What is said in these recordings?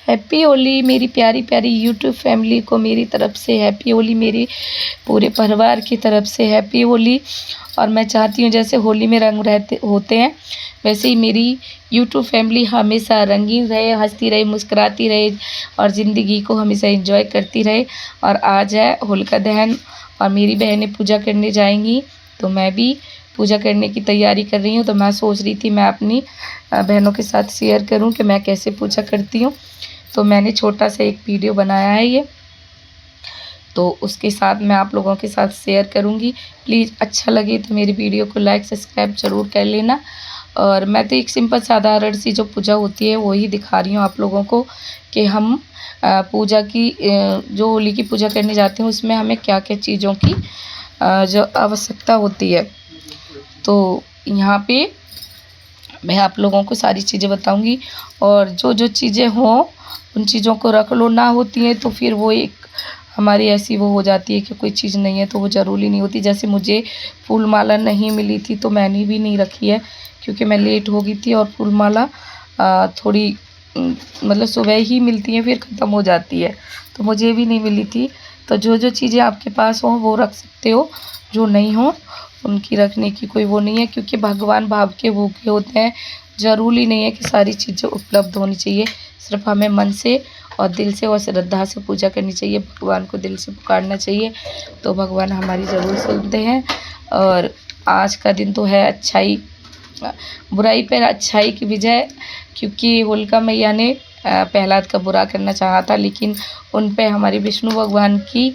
Happy Holi मेरी प्यारी प्यारी यूट्यूब फैमिली को मेरी तरफ से हैप्पी होली, मेरी पूरे परिवार की तरफ से हैप्पी होली। और मैं चाहती हूँ जैसे होली में रंग होते हैं वैसे ही मेरी यूट्यूब फैमिली हमेशा रंगीन रहे, हंसती रहे, मुस्कुराती रहे और ज़िंदगी को हमेशा एंजॉय करती रहे। और आज है होलिका दहन और मेरी बहनें पूजा करने जाएंगी, तो मैं भी पूजा करने की तैयारी कर रही हूँ। तो मैं सोच रही थी मैं अपनी बहनों के साथ शेयर करूँ कि मैं कैसे पूजा करती हूँ। तो मैंने छोटा सा एक वीडियो बनाया है ये, तो उसके साथ मैं आप लोगों के साथ शेयर करूँगी। प्लीज़ अच्छा लगे तो मेरी वीडियो को लाइक सब्सक्राइब ज़रूर कर लेना। और मैं तो एक सिंपल साधारण सी जो पूजा होती है वही दिखा रही हूँ आप लोगों को कि हम पूजा की जो होली की पूजा करने जाते हैं उसमें हमें क्या क्या चीज़ों की जो आवश्यकता होती है। तो यहाँ पे मैं आप लोगों को सारी चीज़ें बताऊंगी और जो जो चीज़ें हों उन चीज़ों को रख लो, ना होती हैं तो फिर वो एक हमारी ऐसी वो हो जाती है कि कोई चीज़ नहीं है तो वो ज़रूरी नहीं होती। जैसे मुझे फूल माला नहीं मिली थी तो मैंने भी नहीं रखी है क्योंकि मैं लेट हो गई थी और फूल माला थोड़ी मतलब सुबह ही मिलती है फिर ख़त्म हो जाती है, तो मुझे भी नहीं मिली थी। तो जो जो चीज़ें आपके पास हों वो रख सकते हो, जो नहीं हो उनकी रखने की कोई वो नहीं है, क्योंकि भगवान भाव के भूखे होते हैं। ज़रूरी नहीं है कि सारी चीज़ें उपलब्ध होनी चाहिए, सिर्फ हमें मन से और दिल से और श्रद्धा से पूजा करनी चाहिए, भगवान को दिल से पुकारना चाहिए, तो भगवान हमारी ज़रूर सुनते हैं। और आज का दिन तो है अच्छाई बुराई पर अच्छाई की विजय, क्योंकि होलिका मैया ने प्रहलाद का बुरा करना चाहा था लेकिन उन पे हमारे विष्णु भगवान की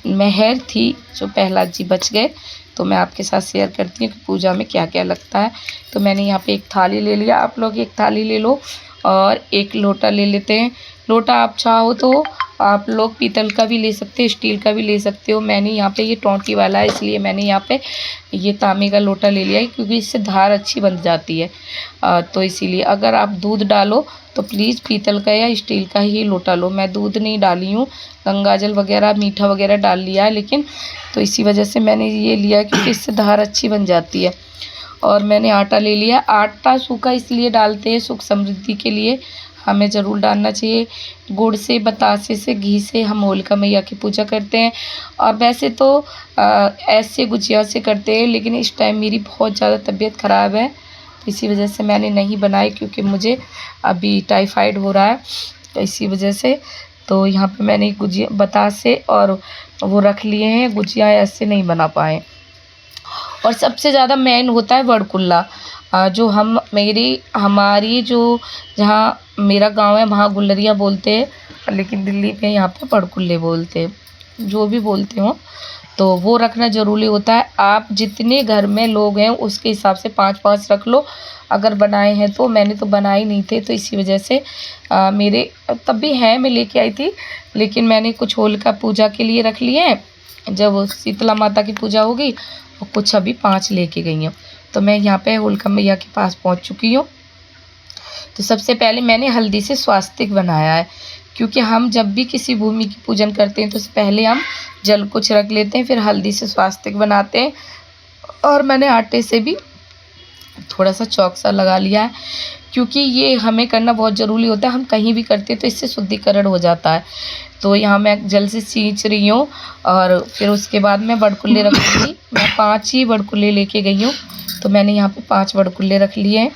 मेहर थी जो प्रहलाद जी बच गए। तो मैं आपके साथ शेयर करती हूँ कि पूजा में क्या क्या लगता है। तो मैंने यहाँ पे एक थाली ले लिया, आप लोग एक थाली ले लो और एक लोटा ले लेते हैं। लोटा आप चाहो तो आप लोग पीतल का भी ले सकते हो, स्टील का भी ले सकते हो। मैंने यहाँ पे ये टोंटी वाला है इसलिए मैंने यहाँ पे ये तांबे का लोटा ले लिया है, क्योंकि इससे धार अच्छी बन जाती है। तो इसीलिए अगर आप दूध डालो तो प्लीज़ पीतल का या स्टील का ही लोटा लो। मैं दूध नहीं डाली हूँ, गंगा जल वगैरह मीठा वगैरह डाल लिया है, लेकिन तो इसी वजह से मैंने ये लिया क्योंकि इससे धार अच्छी बन जाती है। और मैंने आटा ले लिया, आटा सूखा इसलिए डालते हैं सुख समृद्धि के लिए, हमें ज़रूर डालना चाहिए। गुड़ से, बतासे से, घी से हम होलिका मैया की पूजा करते हैं। और वैसे तो ऐसे गुजिया से करते हैं, लेकिन इस टाइम मेरी बहुत ज़्यादा तबीयत ख़राब है तो इसी वजह से मैंने नहीं बनाई, क्योंकि मुझे अभी टाइफाइड हो रहा है तो इसी वजह से। तो यहाँ पे मैंने गुजिया बतासे और वो रख लिए हैं, गुजिया ऐसे नहीं बना पाए। और सबसे ज़्यादा मेन होता है वड़कुल्ला, जो हमारी जो जहाँ मेरा गांव है वहाँ गुल्लरिया बोलते हैं, लेकिन दिल्ली में यहाँ पे वड़कुल्ले बोलते हैं, जो भी बोलते हो। तो वो रखना ज़रूरी होता है। आप जितने घर में लोग हैं उसके हिसाब से 5-5 रख लो अगर बनाए हैं तो। मैंने तो बनाए नहीं थे तो इसी वजह से मेरे तब भी हैं, मैं लेके आई थी, लेकिन मैंने कुछ होलिका पूजा के लिए रख लिए हैं। जब शीतला माता की पूजा होगी और कुछ अभी 5 लेके गई हूँ। तो मैं यहाँ पे होलिका मैया के पास पहुँच चुकी हूँ। तो सबसे पहले मैंने हल्दी से स्वास्तिक बनाया है, क्योंकि हम जब भी किसी भूमि की पूजन करते हैं तो उससे पहले हम जल को छिड़क लेते हैं, फिर हल्दी से स्वास्तिक बनाते हैं। और मैंने आटे से भी थोड़ा सा चौक सा लगा लिया है, क्योंकि ये हमें करना बहुत ज़रूरी होता है। हम कहीं भी करते हैं तो इससे शुद्धिकरण हो जाता है। तो यहाँ मैं जल से सींच रही हूँ और फिर उसके बाद मैं वड़कुल्ले रखूँगी। मैं 5 ही वड़कुल्ले लेके गई हूँ, तो मैंने यहाँ पे 5 वड़कुल्ले रख लिए हैं,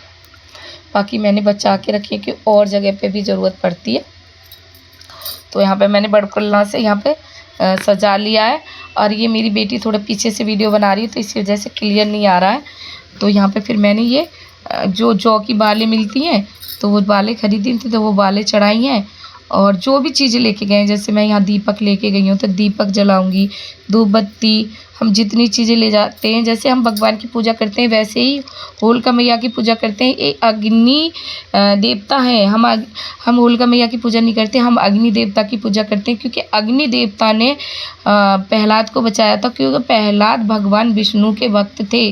बाकी मैंने बचा के रखी है कि और जगह पे भी ज़रूरत पड़ती है। तो यहाँ पे मैंने वड़कुल्ला से यहाँ पे सजा लिया है। और ये मेरी बेटी थोड़ा पीछे से वीडियो बना रही है तो इसी वजह से क्लियर नहीं आ रहा है। तो यहाँ पे फिर मैंने ये जो जौ की बालें मिलती हैं तो वो बालें खरीदी थी तो वो बालें चढ़ाई हैं। और जो भी चीज़ें लेके गए हैं, जैसे मैं यहाँ दीपक लेके गई हूँ तो दीपक जलाऊंगी, धूप बत्ती, हम जितनी चीज़ें ले जाते हैं, जैसे हम भगवान की पूजा करते हैं वैसे ही होलिका मैया की पूजा करते हैं। एक अग्नि देवता है, हम होलिका मैया की पूजा नहीं करते, हम अग्नि देवता की पूजा करते हैं, क्योंकि अग्नि देवता ने प्रहलाद को बचाया था, क्योंकि प्रहलाद भगवान विष्णु के भक्त थे।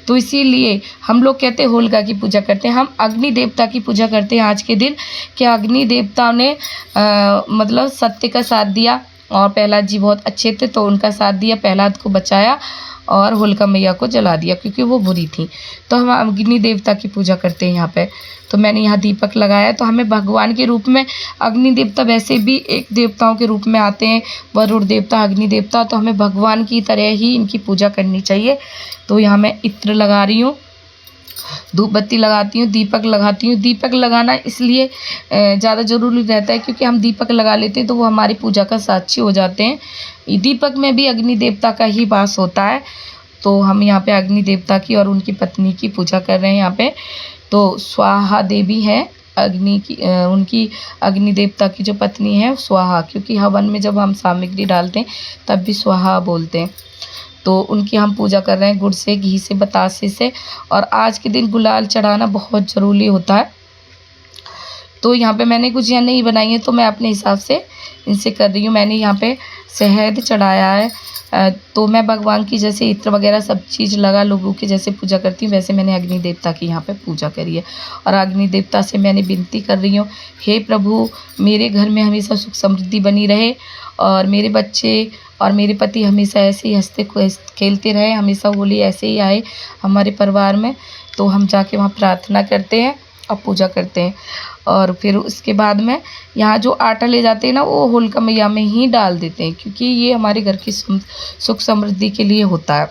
तो इसीलिए हम लोग कहते हैं होलिका की पूजा करते हैं। हम अग्नि देवता की पूजा करते हैं आज के दिन, कि अग्नि देवता ने मतलब सत्य का साथ दिया और प्रहलाद जी बहुत अच्छे थे तो उनका साथ दिया, प्रहलाद को बचाया और होलिका मैया को जला दिया क्योंकि वो बुरी थी। तो हम अग्नि देवता की पूजा करते हैं यहाँ पे। तो मैंने यहाँ दीपक लगाया। तो हमें भगवान के रूप में अग्नि देवता वैसे भी एक देवताओं के रूप में आते हैं, वरुण देवता, अग्नि देवता, तो हमें भगवान की तरह ही इनकी पूजा करनी चाहिए। तो यहाँ मैं इत्र लगा रही हूँ, धूप बत्ती लगाती हूँ, दीपक लगाती हूँ। दीपक लगाना इसलिए ज़्यादा ज़रूरी रहता है क्योंकि हम दीपक लगा लेते हैं तो वो हमारी पूजा का साक्षी हो जाते हैं। दीपक में भी अग्नि देवता का ही वास होता है। तो हम यहाँ पे अग्नि देवता की और उनकी पत्नी की पूजा कर रहे हैं यहाँ पे। तो स्वाहा देवी है अग्नि की, उनकी अग्नि देवता की जो पत्नी है स्वाहा, क्योंकि हवन में जब हम सामग्री डालते हैं तब भी स्वाहा बोलते हैं। तो उनकी हम पूजा कर रहे हैं गुड़ से, घी से, बतासे से। और आज के दिन गुलाल चढ़ाना बहुत ज़रूरी होता है। तो यहाँ पे मैंने गुजिया नहीं बनाई है तो मैं अपने हिसाब से इनसे कर रही हूँ। मैंने यहाँ पे शहद चढ़ाया है। तो मैं भगवान की जैसे इत्र वगैरह सब चीज़ लगा लोगों की जैसे पूजा करती हूँ वैसे मैंने अग्नि देवता की यहाँ पे पूजा करी है। और अग्नि देवता से मैंने विनती कर रही हूँ, हे प्रभु मेरे घर में हमेशा सुख समृद्धि बनी रहे और मेरे बच्चे और मेरे पति हमेशा ऐसे ही हंसते खेलते रहे, हमेशा होली ऐसे ही आए हमारे परिवार में। तो हम जाके वहाँ प्रार्थना करते हैं और पूजा करते हैं। और फिर उसके बाद में यहाँ जो आटा ले जाते हैं ना वो होलिका मैया में ही डाल देते हैं क्योंकि ये हमारे घर की सुख समृद्धि के लिए होता है।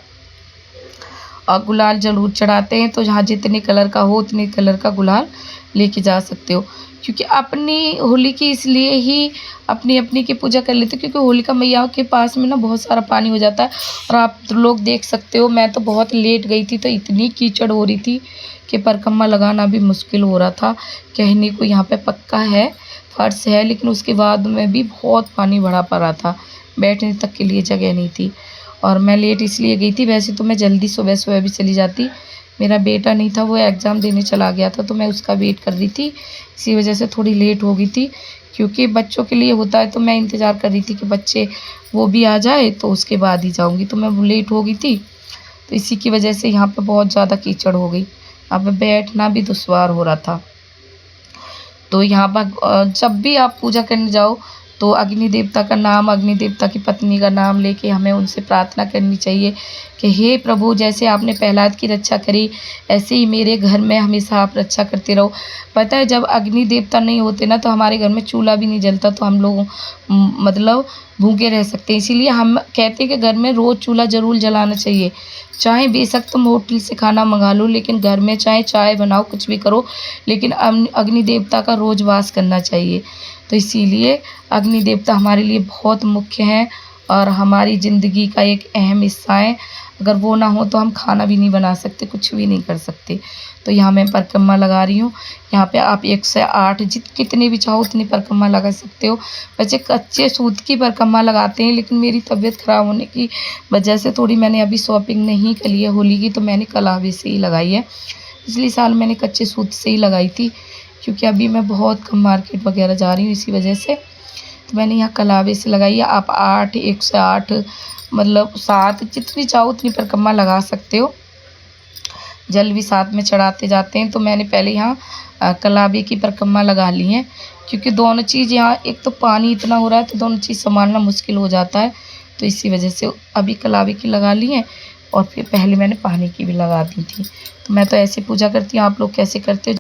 और गुलाल ज़रूर चढ़ाते हैं। तो जहाँ जितने कलर का हो उतने कलर का गुलाल लेके जा सकते हो, क्योंकि अपनी होली की इसलिए ही अपनी अपनी की पूजा कर लेते हैं क्योंकि होलिका मैया के पास में ना बहुत सारा पानी हो जाता है। और आप लोग देख सकते हो मैं तो बहुत लेट गई थी तो इतनी कीचड़ हो रही थी कि परिक्रमा लगाना भी मुश्किल हो रहा था। कहने को यहाँ पे पक्का है, फर्श है, लेकिन उसके बाद में भी बहुत पानी भरा पड़ा था, बैठने तक के लिए जगह नहीं थी। और मैं लेट इसलिए गई थी, वैसे तो मैं जल्दी सुबह सुबह भी चली जाती। मेरा बेटा नहीं था, वो एग्ज़ाम देने चला गया था तो मैं उसका वेट कर रही थी, इसी वजह से थोड़ी लेट हो गई थी। क्योंकि बच्चों के लिए होता है तो मैं इंतज़ार कर रही थी कि बच्चे वो भी आ जाए तो उसके बाद ही जाऊँगी, तो मैं लेट हो गई थी। तो इसी की वजह से यहाँ पे बहुत ज़्यादा कीचड़ हो गई, यहाँ पे बैठना भी दुश्वार हो रहा था। तो यहाँ पर जब भी आप पूजा करने जाओ तो अग्नि देवता का नाम, अग्नि देवता की पत्नी का नाम लेके हमें उनसे प्रार्थना करनी चाहिए कि हे प्रभु जैसे आपने प्रहलाद की रक्षा करी ऐसे ही मेरे घर में हमेशा आप रक्षा करते रहो। पता है जब अग्नि देवता नहीं होते ना तो हमारे घर में चूल्हा भी नहीं जलता, तो हम लोग मतलब भूखे रह सकते हैं। इसीलिए हम कहते हैं कि घर में रोज़ चूल्हा ज़रूर जलाना चाहिए। चाहे बेशक तुम होटल से खाना मंगा लो, लेकिन घर में चाहे चाय बनाओ, कुछ भी करो, लेकिन अग्नि देवता का रोज़ वास करना चाहिए। तो इसीलिए अग्नि देवता हमारे लिए बहुत मुख्य हैं और हमारी ज़िंदगी का एक अहम हिस्सा है। अगर वो ना हो तो हम खाना भी नहीं बना सकते, कुछ भी नहीं कर सकते। तो यहाँ मैं परिक्रमा लगा रही हूँ। यहाँ पे आप 1 से 8 कितनी भी चाहो उतनी परिक्रमा लगा सकते हो। वैसे कच्चे सूत की परिक्रमा लगाते हैं, लेकिन मेरी तबीयत ख़राब होने की वजह से थोड़ी मैंने अभी शॉपिंग नहीं करी है होली की, तो मैंने कलावे से ही लगाई है। पिछले साल मैंने कच्चे सूत से ही लगाई थी क्योंकि अभी मैं बहुत कम मार्केट वगैरह जा रही हूँ, इसी वजह से तो मैंने यहाँ कलावे से लगाई है। आप 8, 1 से 8 मतलब 7 जितनी चाहो उतनी परिक्रमा लगा सकते हो। जल भी साथ में चढ़ाते जाते हैं। तो मैंने पहले यहाँ कलावे की परिक्रमा लगा ली है क्योंकि दोनों चीज़ यहाँ, एक तो पानी इतना हो रहा है तो दोनों चीज़ संभालना मुश्किल हो जाता है, तो इसी वजह से अभी कलावे की लगा ली है और फिर पहले मैंने पानी की भी लगा दी थी। तो मैं तो ऐसे पूजा करती हूँ, आप लोग कैसे करते हो?